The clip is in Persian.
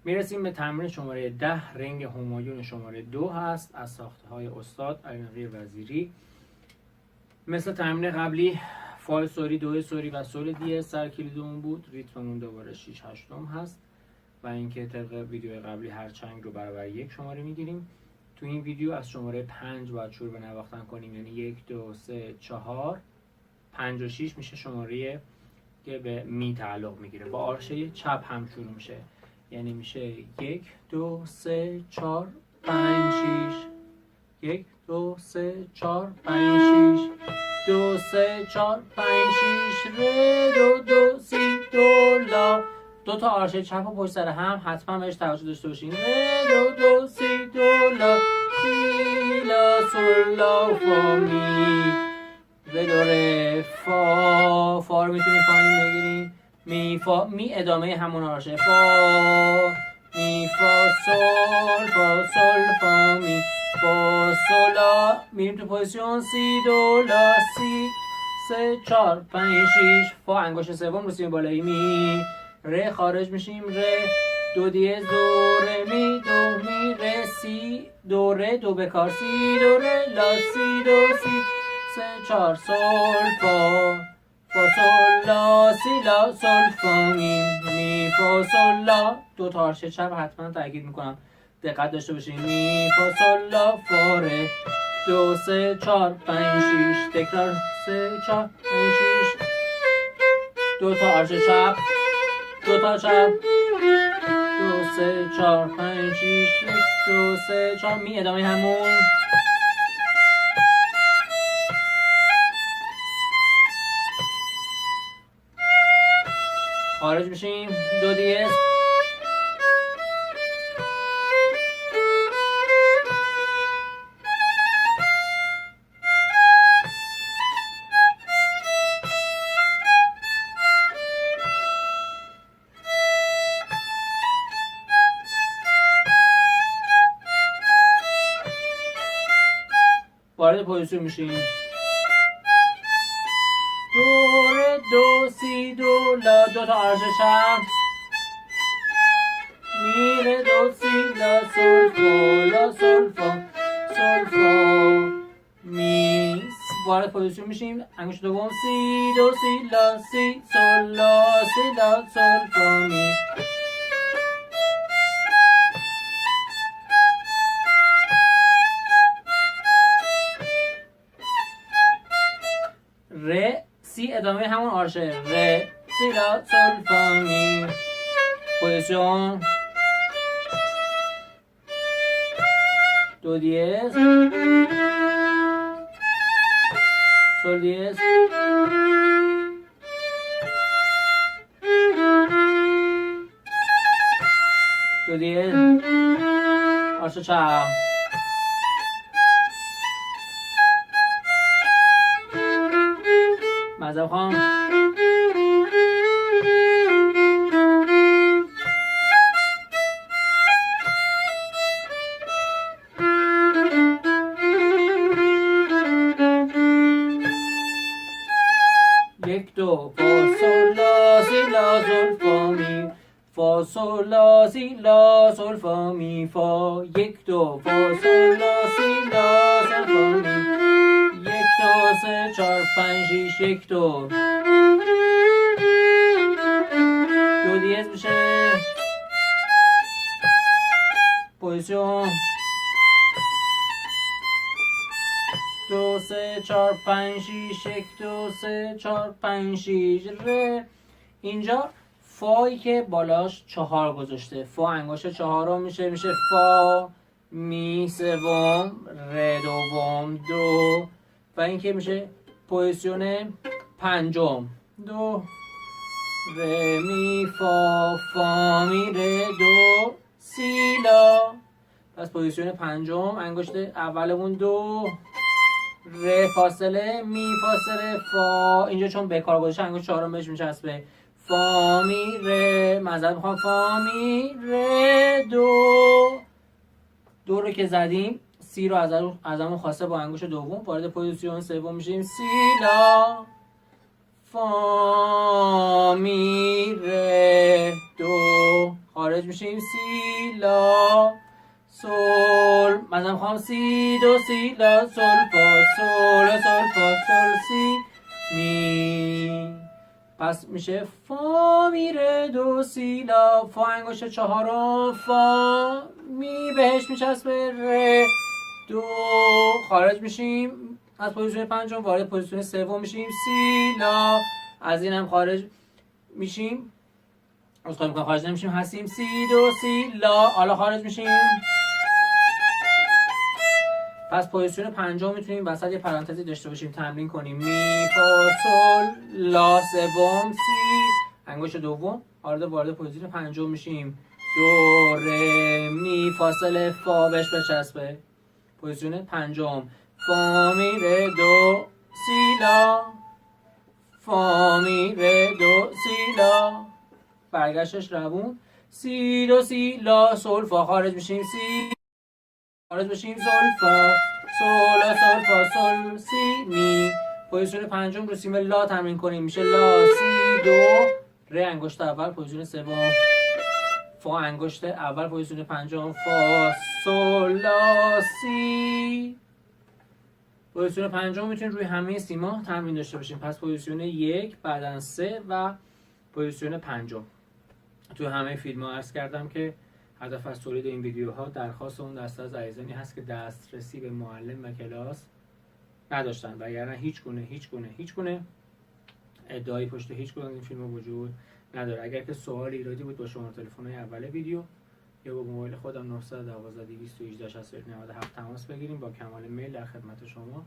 میرسیم به تمرین شماره 10. رنگ همایون شماره 2 هست از ساخته های استاد علی وزیری. مثل تمرین قبلی فا سوری، دو سوری و سول دی سر کلیدمون بود. ریتممون دوباره 6 هشتم هست و اینکه طبق ویدیو قبلی هر چنگ رو برابر 1 شماره میگیریم. تو این ویدیو از شماره 5 باید شروع به نواختن کنیم، یعنی 1 2 3 4 5 و 6 میشه شماره که به می تعلق میگیره. با آرشه چپ هم شروع میشه، یعنی میشه 1 2 3 4 5 6 1 2 3 4 5 6 2 3 4 5 6 ره دو دو سی دو لا. دو تا آرشه چپ و پشت سر هم حتما بهش توجه داشته باشین. ره دو دو سی دو لا سی لا سول لا فا می ره دو ره فا. فا رو میتونید پایین بگیریم. می فا می ادامه همون آرشه فا می فا سول فا سول فا می فا سول لا. میریم تو پوزیشن سی دو لا سی 3 4 5 6 فا انگشت سوم رو سیم بالایی می ره خارج میشیم. ره دو دیز دو ره می دو می ره سی دو ره دو بکار سی دو ره لا سی دو سی 3 4 سول فا فا سول لا سی لا سول فا می فا سول لا. دو تا آرشه چپ حتما تاکید میکنم دقت داشته باشین. می فا سول لا فا ره 2 3 4 5 6 تکرار 3 4 5 6 دو تا آرشه چپ دو تا چپ 2 3 4 5 6 1 2 3 4 می ادامه همون. خارج میشیم دو دیز وارد پوزیشن میشیم. دو ره دو سی دو لا دو تا آرشه چپ می ره دو سی لا سول فا لا سول فا سول فا می. وارد پوزیشن میشیم. انگشت دوم سی دو سی لا سی سول لا سی لا سول فا می. ره سی ادامه همون آرشه ره سی لا سول فا می. پوزیشن دو دیز سول دیز دو دیز آرشه چپ مذهب خواهم. یک دو فا سول لا سی لا سول فا می فا سول لا سی لا سول فا می فا. یک دو فا سول لا سی لا سول فا می 1 2 3 4 5 6 1 2 دو دیز میشه. پوزیشن 2 3 4 5 6 1 2 3 4 5 6 ره. اینجا فایی که بالاش 4 گذاشته فا انگشت چهارم میشه فا می سوم ره دوم دو و این که میشه پوزیشن پنجم دو ره می فا فا می ره دو سی لا. پس پوزیشن پنجم انگشت اولمون دو ره فاصله می فاصله فا. اینجا چون بکار گذاشته انگشت چهارم بهش میچسبه فا می ره. معذرت میخوام فا می ره دو رو که زدیم سی رو ازمون خواسته با انگشت دوم وارد پوزیشن سوم میشیم سی لا فا می ره دو، خارج میشیم سی لا سول. مثلا خواهم سی دو سی لا سول فا سول سول فا سول سی می. پس میشه فا می ره دو سی لا، فا انگشت چهارم، فا می بهش میچسبه، ره دو، خارج میشیم از پوزیشن پنجم، وارد پوزیشن سوم میشیم سی لا، از این هم خارج میشیم، از خارج نمیشیم، هستیم سی دو سی لا، حالا خارج میشیم. پس پوزیشن پنجم میتونیم وسط یه پرانتزی داشته باشیم، تمرین کنیم می فا سول لا سوم سی، انگشت دوم، حالا وارد پوزیشن پنجم میشیم، دو ره می فاصله فا بهش بچسبه، پوزیشن پنجم، فا می ره دو سی لا، فا می ره دو سی لا، برگشتش روون، سی دو سی لا سول فا، خارج میشیم سی، خارج بشیم سول فا سول سول فا سول سی می. پوزیشن پنجم رو سیم لا تمرین کنیم، میشه لا سی دو، ره انگشت اول، پوزیشن سوم، فا انگشت اول، پوزیشن پنجم، فا سول لا سی. پوزیشن پنجم میتونید روی همه سیما تمرین داشته باشیم. پس پوزیشن یک، بعدن سه و پوزیشن پنجم. تو همه فیلم ها عرض کردم که هدف از تولید این ویدیوها درخواست اون دسته از عزیزانی هست که دسترسی به معلم و کلاس نداشتن، وگرنه هیچ گونه ادعایی پشت هیچ کدوم این فیلم وجود نداره. اگر که سوالی ایرادی بود با شماره تلفن اول ویدیو یا با موبایل خودم 912 218 61 97 تماس بگیریم، با کمال میل در خدمت شما